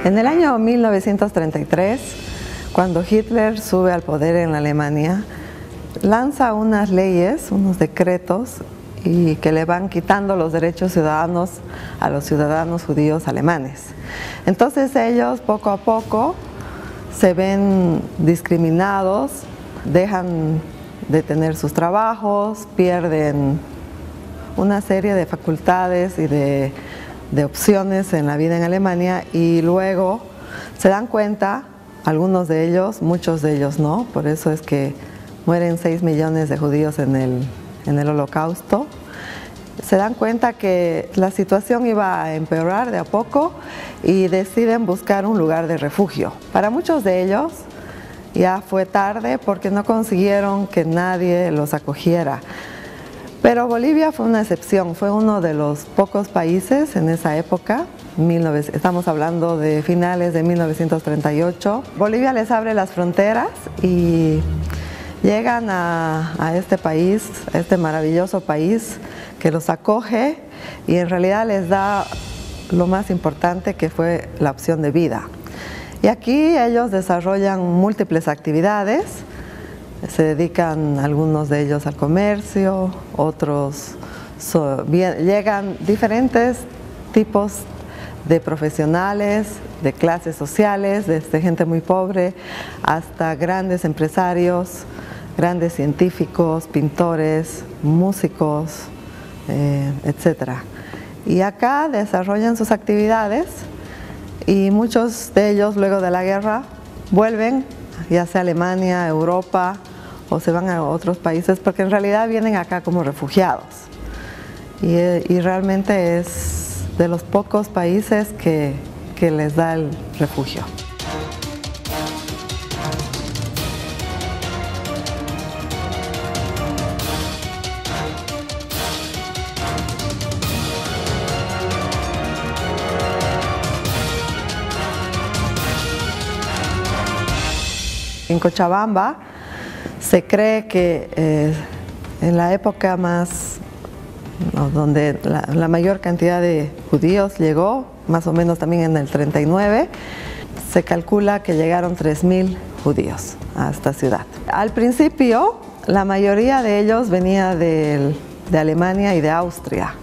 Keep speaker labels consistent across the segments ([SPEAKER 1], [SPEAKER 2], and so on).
[SPEAKER 1] En el año 1933, cuando Hitler sube al poder en Alemania, lanza unas leyes, unos decretos, y que le van quitando los derechos ciudadanos a los ciudadanos judíos alemanes. Entonces ellos poco a poco se ven discriminados, dejan de tener sus trabajos, pierden una serie de facultades y de opciones en la vida en Alemania, y luego se dan cuenta, algunos de ellos, muchos de ellos no, por eso es que mueren 6 millones de judíos en el Holocausto. Se dan cuenta que la situación iba a empeorar de a poco y deciden buscar un lugar de refugio. Para muchos de ellos ya fue tarde porque no consiguieron que nadie los acogiera. Pero Bolivia fue una excepción, fue uno de los pocos países en esa época, estamos hablando de finales de 1938. Bolivia les abre las fronteras y llegan a este país, a este maravilloso país que los acoge y en realidad les da lo más importante, que fue la opción de vida. Y aquí ellos desarrollan múltiples actividades, se dedican algunos de ellos al comercio, otros llegan diferentes tipos de profesionales, de clases sociales, desde gente muy pobre hasta grandes empresarios, grandes científicos, pintores, músicos, etc. Y acá desarrollan sus actividades y muchos de ellos luego de la guerra vuelven, ya sea a Alemania, Europa, o se van a otros países, porque en realidad vienen acá como refugiados. Y realmente es de los pocos países que les da el refugio. En Cochabamba se cree que en la época donde la mayor cantidad de judíos llegó, más o menos también en el 39, se calcula que llegaron 3.000 judíos a esta ciudad. Al principio, la mayoría de ellos venía de Alemania y de Austria.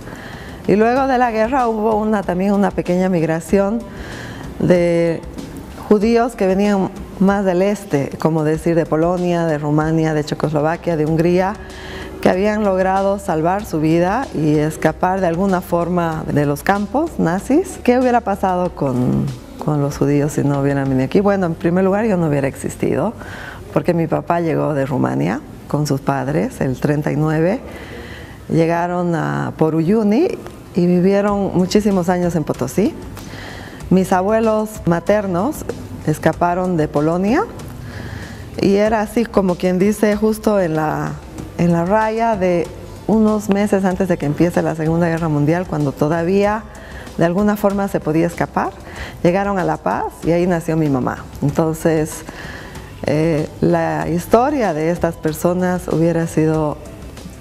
[SPEAKER 1] Y luego de la guerra hubo también una pequeña migración de judíos que venían más del este, como decir de Polonia, de Rumania, de Checoslovaquia, de Hungría, que habían logrado salvar su vida y escapar de alguna forma de los campos nazis. ¿Qué hubiera pasado con los judíos si no hubieran venido aquí? Bueno, en primer lugar yo no hubiera existido, porque mi papá llegó de Rumania con sus padres, el 39, llegaron por Uyuni y vivieron muchísimos años en Potosí. Mis abuelos maternos escaparon de Polonia y era así como quien dice justo en la raya de unos meses antes de que empiece la Segunda Guerra Mundial, cuando todavía de alguna forma se podía escapar. Llegaron a La Paz y ahí nació mi mamá. Entonces la historia de estas personas hubiera sido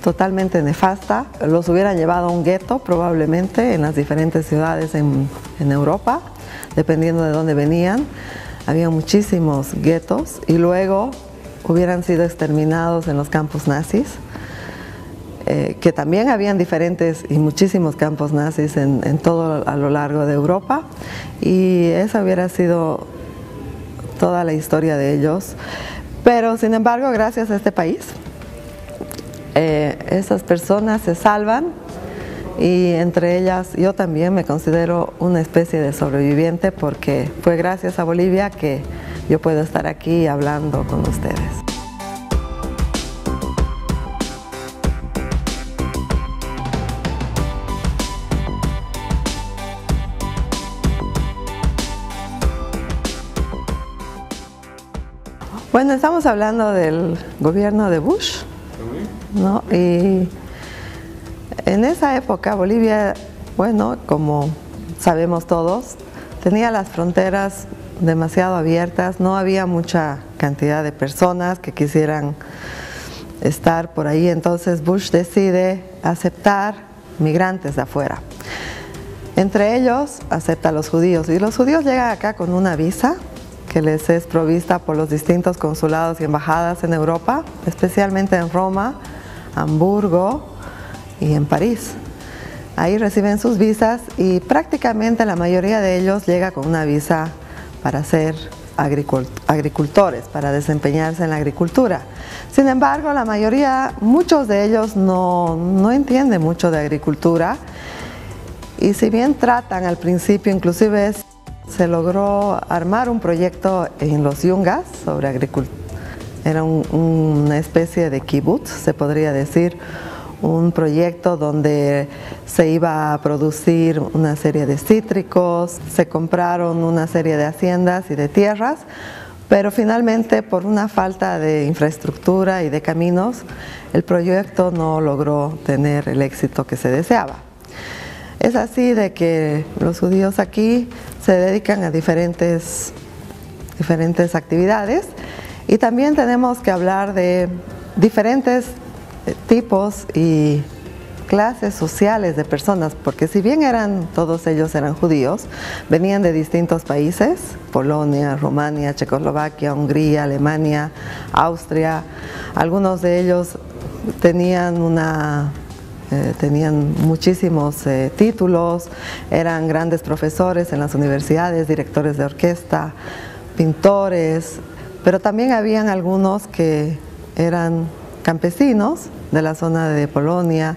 [SPEAKER 1] totalmente nefasta, los hubieran llevado a un gueto probablemente en las diferentes ciudades en Europa, dependiendo de dónde venían. Había muchísimos guetos y luego hubieran sido exterminados en los campos nazis, que también habían diferentes y muchísimos campos nazis en todo a lo largo de Europa, y esa hubiera sido toda la historia de ellos. Pero sin embargo, gracias a este país, esas personas se salvan, y entre ellas yo también me considero una especie de sobreviviente, porque fue gracias a Bolivia que yo puedo estar aquí hablando con ustedes. Bueno, estamos hablando del gobierno de Bush, ¿no? Y en esa época Bolivia, bueno, como sabemos todos, tenía las fronteras demasiado abiertas, no había mucha cantidad de personas que quisieran estar por ahí, entonces Bush decide aceptar migrantes de afuera. Entre ellos acepta a los judíos, y los judíos llegan acá con una visa que les es provista por los distintos consulados y embajadas en Europa, especialmente en Roma, Hamburgo y en París. Ahí reciben sus visas y prácticamente la mayoría de ellos llega con una visa para ser agricultores, para desempeñarse en la agricultura. Sin embargo, la mayoría, muchos de ellos no entienden mucho de agricultura, y si bien tratan al principio, inclusive se logró armar un proyecto en los Yungas sobre agricultura. Era una especie de kibutz, se podría decir, un proyecto donde se iba a producir una serie de cítricos, se compraron una serie de haciendas y de tierras, pero finalmente por una falta de infraestructura y de caminos, el proyecto no logró tener el éxito que se deseaba. Es así de que los judíos aquí se dedican a diferentes actividades, y también tenemos que hablar de diferentes tipos y clases sociales de personas, porque si bien todos ellos eran judíos, venían de distintos países: Polonia, Rumania, Checoslovaquia, Hungría, Alemania, Austria. Algunos de ellos tenían muchísimos títulos, eran grandes profesores en las universidades, directores de orquesta, pintores, pero también habían algunos que eran campesinos de la zona de Polonia,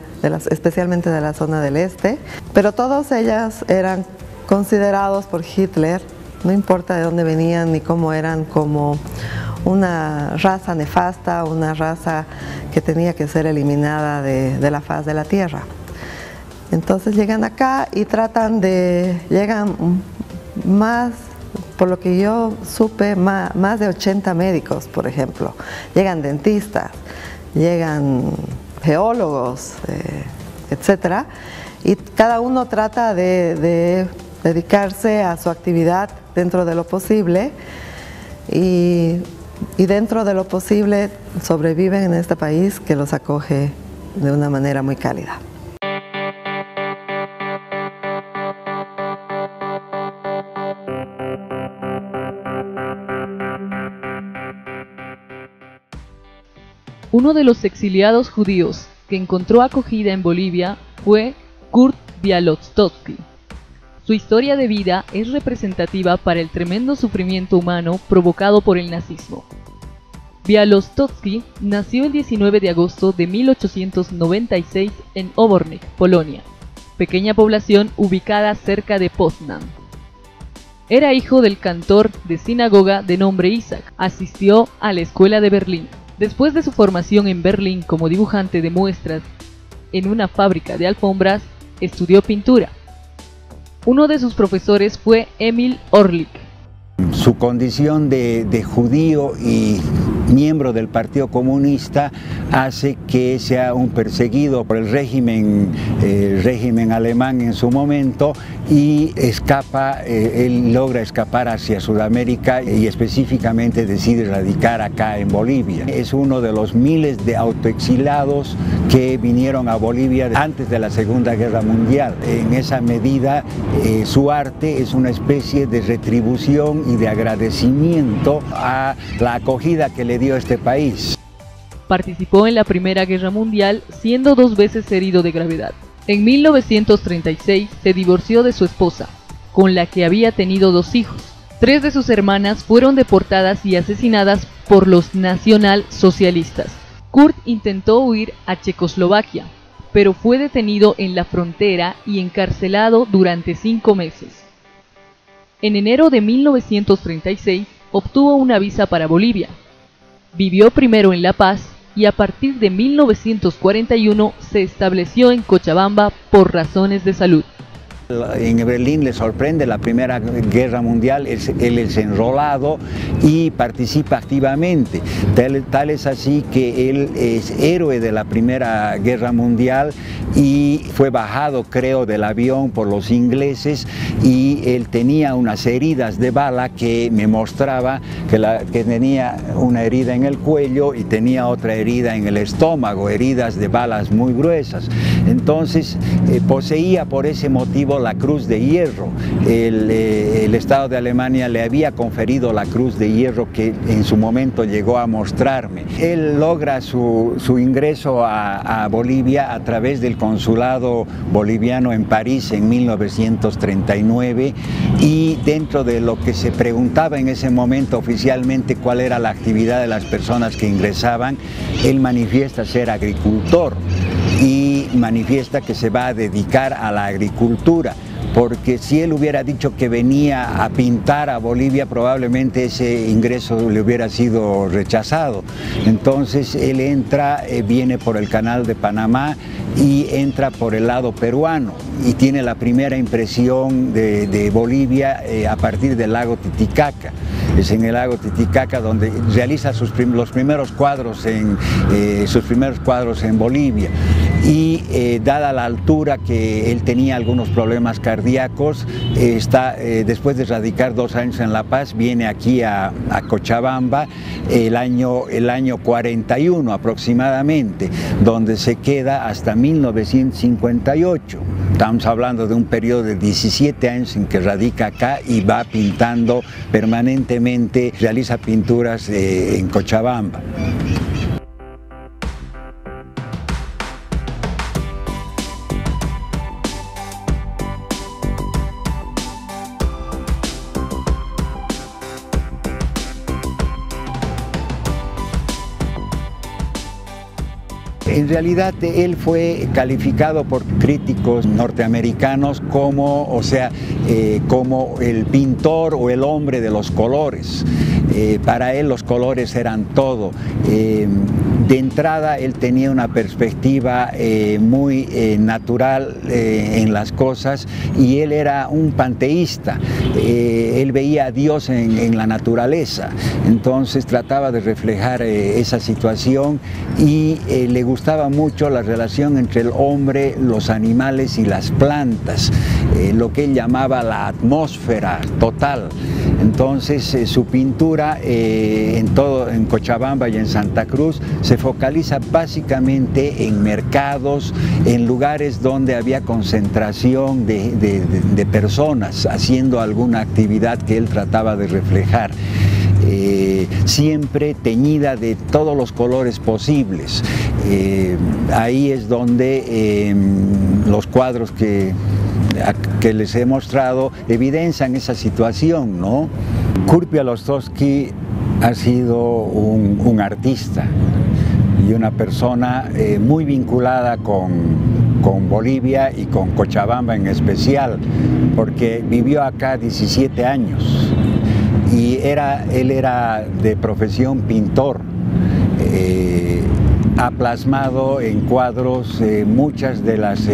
[SPEAKER 1] especialmente de la zona del este, pero todos ellos eran considerados por Hitler, no importa de dónde venían ni cómo eran, como una raza nefasta, una raza que tenía que ser eliminada de la faz de la tierra. Entonces llegan acá y llegan más, por lo que yo supe, más de 80 médicos, por ejemplo. Llegan dentistas, llegan geólogos, etcétera, y cada uno trata de dedicarse a su actividad dentro de lo posible, y dentro de lo posible sobreviven en este país que los acoge de una manera muy cálida.
[SPEAKER 2] Uno de los exiliados judíos que encontró acogida en Bolivia fue Kurt Białostocki. Su historia de vida es representativa para el tremendo sufrimiento humano provocado por el nazismo. Białostocki nació el 19 de agosto de 1896 en Obornik, Polonia, pequeña población ubicada cerca de Poznań. Era hijo del cantor de sinagoga de nombre Isaac. Asistió a la escuela de Berlín. Después de su formación en Berlín como dibujante de muestras en una fábrica de alfombras, estudió pintura. Uno de sus profesores fue Emil Orlik.
[SPEAKER 3] Su condición de judío y miembro del Partido Comunista hace que sea un perseguido por el régimen alemán en su momento, y él logra escapar hacia Sudamérica y específicamente decide radicar acá en Bolivia. Es uno de los miles de autoexilados que vinieron a Bolivia antes de la Segunda Guerra Mundial. En esa medida, su arte es una especie de retribución y de agradecimiento a la acogida que le dio este país.
[SPEAKER 2] Participó en la Primera Guerra Mundial, siendo 2 veces herido de gravedad. En 1936 se divorció de su esposa, con la que había tenido 2 hijos. 3 de sus hermanas fueron deportadas y asesinadas por los nacionalsocialistas. Kurt intentó huir a Checoslovaquia, pero fue detenido en la frontera y encarcelado durante 5 meses. En enero de 1936 obtuvo una visa para Bolivia. Vivió primero en La Paz y a partir de 1941 se estableció en Cochabamba por razones de salud.
[SPEAKER 3] En Berlín le sorprende la Primera Guerra Mundial, él es enrolado y participa activamente. Tal es así que él es héroe de la Primera Guerra Mundial y fue bajado, creo, del avión por los ingleses, y él tenía unas heridas de bala que me mostraba que tenía una herida en el cuello y tenía otra herida en el estómago, heridas de balas muy gruesas. Entonces poseía por ese motivo obtuvo la Cruz de Hierro. El Estado de Alemania le había conferido la Cruz de Hierro que en su momento llegó a mostrarme. Él logra su ingreso a Bolivia a través del consulado boliviano en París en 1939, y dentro de lo que se preguntaba en ese momento oficialmente cuál era la actividad de las personas que ingresaban, él manifiesta ser agricultor y manifiesta que se va a dedicar a la agricultura, porque si él hubiera dicho que venía a pintar a Bolivia, probablemente ese ingreso le hubiera sido rechazado. Entonces él entra, viene por el Canal de Panamá y entra por el lado peruano y tiene la primera impresión de Bolivia a partir del lago Titicaca. Es en el lago Titicaca donde realiza los primeros cuadros en Bolivia. Y dada la altura que él tenía algunos problemas cardíacos, después de radicar 2 años en La Paz, viene aquí a Cochabamba el año 41 aproximadamente, donde se queda hasta 1958. Estamos hablando de un periodo de 17 años en que radica acá y va pintando permanentemente, realiza pinturas en Cochabamba. En realidad él fue calificado por críticos norteamericanos como, como el pintor o el hombre de los colores. Para él los colores eran todo. De entrada él tenía una perspectiva muy natural en las cosas, y él era un panteísta. Él veía a Dios en la naturaleza, entonces trataba de reflejar esa situación, y le gustaba mucho la relación entre el hombre, los animales y las plantas, lo que él llamaba la atmósfera total. Entonces su pintura en Cochabamba y en Santa Cruz se focaliza básicamente en mercados, en lugares donde había concentración de personas haciendo alguna actividad que él trataba de reflejar. Siempre teñida de todos los colores posibles. Ahí es donde los cuadros que les he mostrado evidencian esa situación, ¿no? Kurt Białostocki ha sido un artista y una persona muy vinculada con Bolivia y con Cochabamba en especial, porque vivió acá 17 años y él era de profesión pintor. Ha plasmado en cuadros muchas de las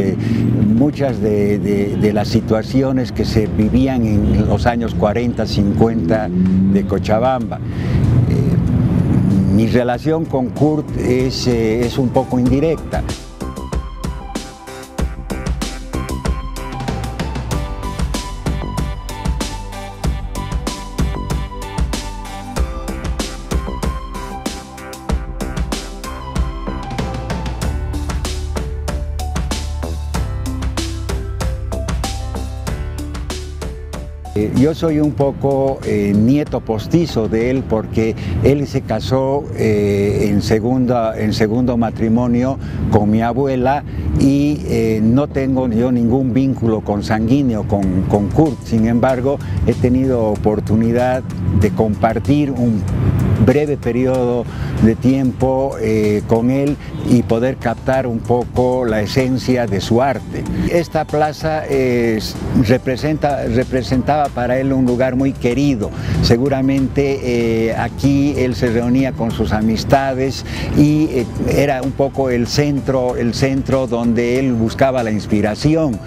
[SPEAKER 3] situaciones que se vivían en los años 40, 50 de Cochabamba. Mi relación con Kurt es un poco indirecta. Yo soy un poco nieto postizo de él, porque él se casó en segundo matrimonio con mi abuela, y no tengo yo ningún vínculo consanguíneo con Kurt. Sin embargo, he tenido oportunidad de compartir un breve periodo de tiempo con él y poder captar un poco la esencia de su arte. Esta plaza representaba para él un lugar muy querido. Seguramente aquí él se reunía con sus amistades y era un poco el centro donde él buscaba la inspiración.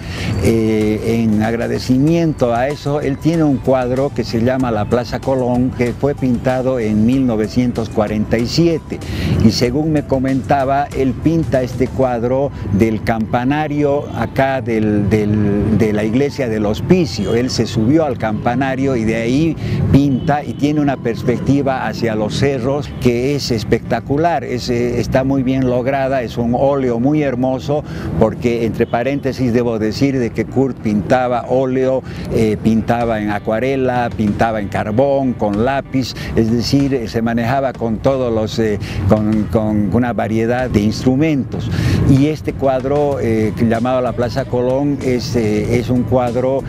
[SPEAKER 3] En agradecimiento a eso, él tiene un cuadro que se llama La Plaza Colón, que fue pintado en 1947. 17. Y según me comentaba, él pinta este cuadro del campanario acá de la iglesia del Hospicio. Él se subió al campanario y de ahí pinta, y tiene una perspectiva hacia los cerros que es espectacular, está muy bien lograda, es un óleo muy hermoso, porque entre paréntesis debo decir de que Kurt pintaba óleo, pintaba en acuarela, pintaba en carbón, con lápiz, es decir, se manejaba con todos los, con una variedad de instrumentos. Y este cuadro llamado La Plaza Colón es un cuadro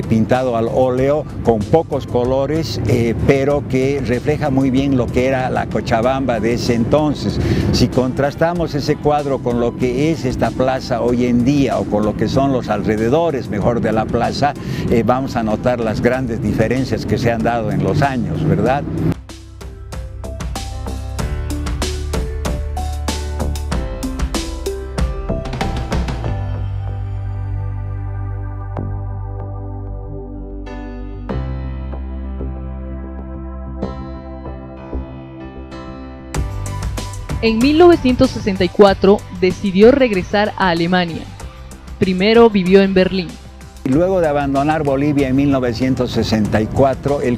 [SPEAKER 3] pintado al óleo con pocos colores, pero que refleja muy bien lo que era la Cochabamba de ese entonces. Si contrastamos ese cuadro con lo que es esta plaza hoy en día, o con lo que son los alrededores mejor de la plaza, vamos a notar las grandes diferencias que se han dado en los años, ¿verdad?
[SPEAKER 2] En 1964 decidió regresar a Alemania. Primero vivió en Berlín.
[SPEAKER 3] Luego de abandonar Bolivia en 1964, él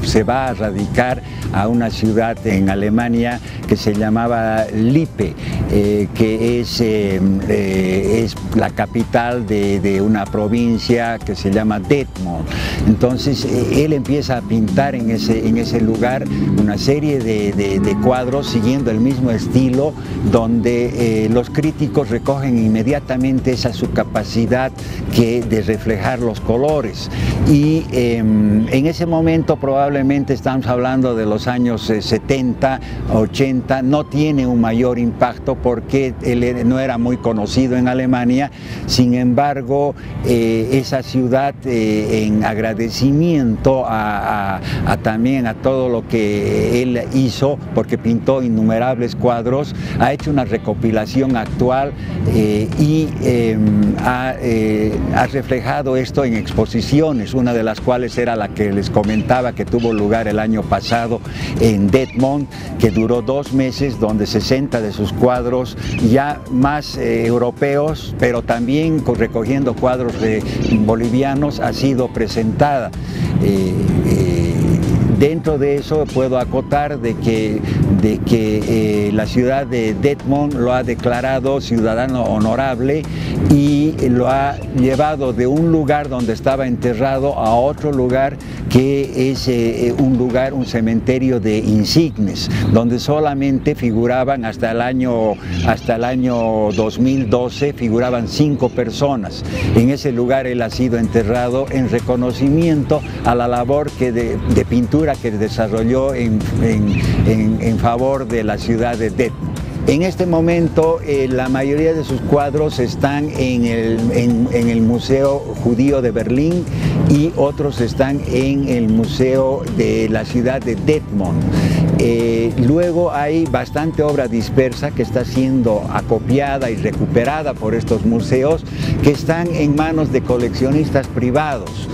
[SPEAKER 3] se va a radicar a una ciudad en Alemania que se llamaba Lippe, que es la capital de una provincia que se llama Detmold. Entonces él empieza a pintar en ese lugar una serie de cuadros siguiendo el mismo estilo, donde los críticos recogen inmediatamente su capacidad de reflejar los colores. Y en ese momento, probablemente estamos hablando de los años 70, 80, no tiene un mayor impacto porque él no era muy conocido en Alemania. Sin embargo, esa ciudad, en agradecimiento también a todo lo que él hizo, porque pintó innumerables cuadros, ha hecho una recopilación actual y ha reflejado esto en exposiciones, una de las cuales era la que les comentaba que tuvo lugar el año pasado en Detmold, que duró 2 meses, donde 60 de sus cuadros, ya más europeos, pero también recogiendo cuadros bolivianos, ha sido presentada. Dentro de eso puedo acotar de que la ciudad de Detmold lo ha declarado ciudadano honorable y lo ha llevado de un lugar donde estaba enterrado a otro lugar que es un cementerio de insignes, donde solamente figuraban hasta el año 2012 figuraban 5 personas. En ese lugar él ha sido enterrado en reconocimiento a la labor de pintura que desarrolló en favor de la ciudad de Detmold. En este momento la mayoría de sus cuadros están en el Museo Judío de Berlín y otros están en el Museo de la ciudad de Detmold. Luego hay bastante obra dispersa que está siendo acopiada y recuperada por estos museos, que están en manos de coleccionistas privados.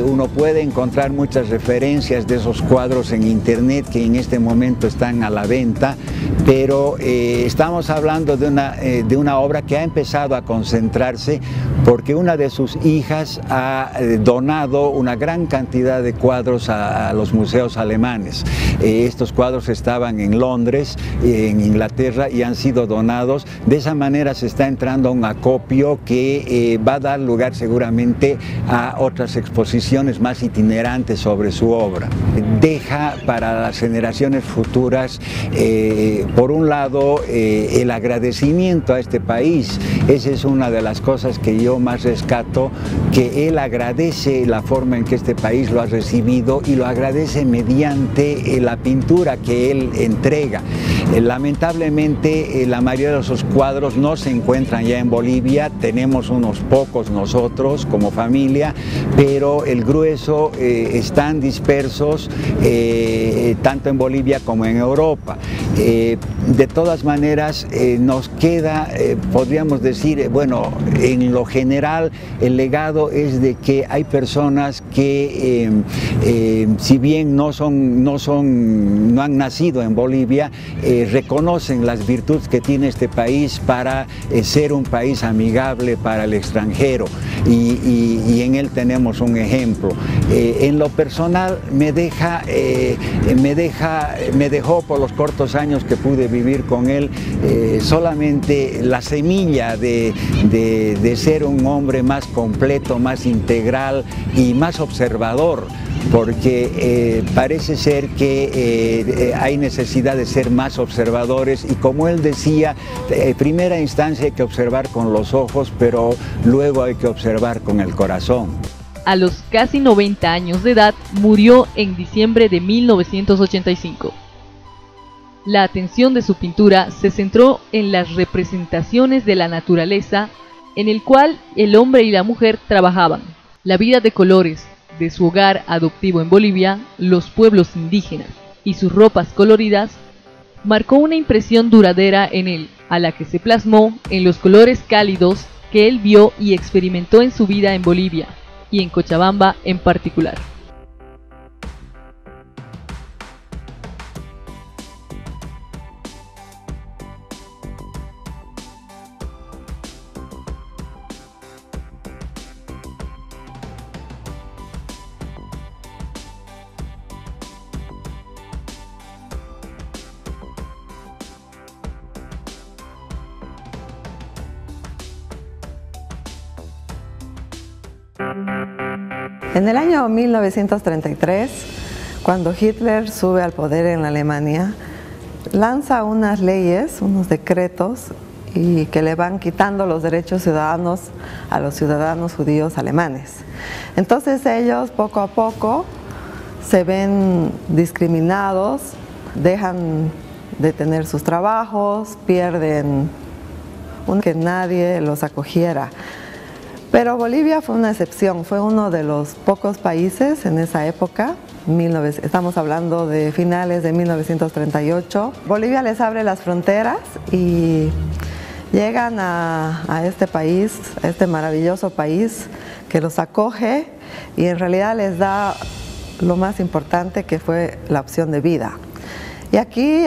[SPEAKER 3] Uno puede encontrar muchas referencias de esos cuadros en internet que en este momento están a la venta, pero estamos hablando de una obra que ha empezado a concentrarse porque una de sus hijas ha donado una gran cantidad de cuadros a los museos alemanes. Estos cuadros estaban en Londres, en Inglaterra, y han sido donados. De esa manera se está entrando a un acopio que va a dar lugar seguramente a otras exposiciones más itinerantes sobre su obra. Deja para las generaciones futuras, por un lado, el agradecimiento a este país. Esa es una de las cosas que yo más rescato, que él agradece la forma en que este país lo ha recibido y lo agradece mediante la pintura que él entrega. Lamentablemente la mayoría de esos cuadros no se encuentran ya en Bolivia, tenemos unos pocos nosotros como familia, pero el grueso están dispersos tanto en Bolivia como en Europa. De todas maneras, nos queda, podríamos decir, bueno, en lo general el legado es de que hay personas que, si bien no han nacido en Bolivia, reconocen las virtudes que tiene este país para ser un país amigable para el extranjero, y en él tenemos un ejemplo. En lo personal me dejó por los cortos años que pude vivir con él solamente la semilla de ser un hombre más completo, más integral y más observador, porque parece ser que hay necesidad de ser más observadores, y como él decía, en primera instancia hay que observar con los ojos, pero luego hay que observar con el corazón.
[SPEAKER 2] A los casi 90 años de edad murió en diciembre de 1985. La atención de su pintura se centró en las representaciones de la naturaleza, en el cual el hombre y la mujer trabajaban, la vida de colores de su hogar adoptivo en Bolivia, los pueblos indígenas y sus ropas coloridas, marcó una impresión duradera en él, a la que se plasmó en los colores cálidos que él vio y experimentó en su vida en Bolivia, y en Cochabamba en particular.
[SPEAKER 1] En el año 1933, cuando Hitler sube al poder en Alemania, lanza unas leyes, unos decretos, y que le van quitando los derechos ciudadanos a los ciudadanos judíos alemanes. Entonces ellos poco a poco se ven discriminados, dejan de tener sus trabajos, pierden que nadie los acogiera. Pero Bolivia fue una excepción, fue uno de los pocos países en esa época, estamos hablando de finales de 1938. Bolivia les abre las fronteras y llegan a este país, a este maravilloso país que los acoge, y en realidad les da lo más importante, que fue la opción de vida. Y aquí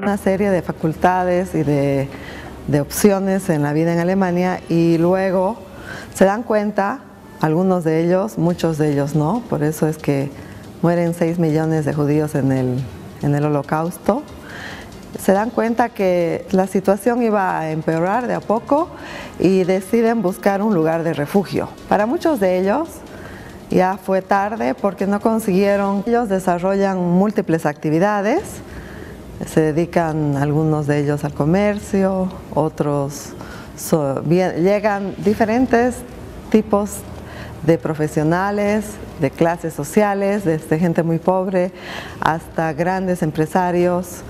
[SPEAKER 1] una serie de facultades y de opciones en la vida en Alemania, y luego se dan cuenta, algunos de ellos, muchos de ellos no, por eso es que mueren 6 millones de judíos en el Holocausto. Se dan cuenta que la situación iba a empeorar de a poco y deciden buscar un lugar de refugio. Para muchos de ellos ya fue tarde porque no consiguieron. Ellos desarrollan múltiples actividades. Se dedican algunos de ellos al comercio, otros llegan diferentes tipos de profesionales, de clases sociales, desde gente muy pobre hasta grandes empresarios,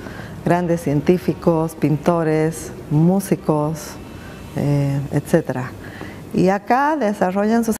[SPEAKER 1] grandes científicos, pintores, músicos, etc. Y acá desarrollan sus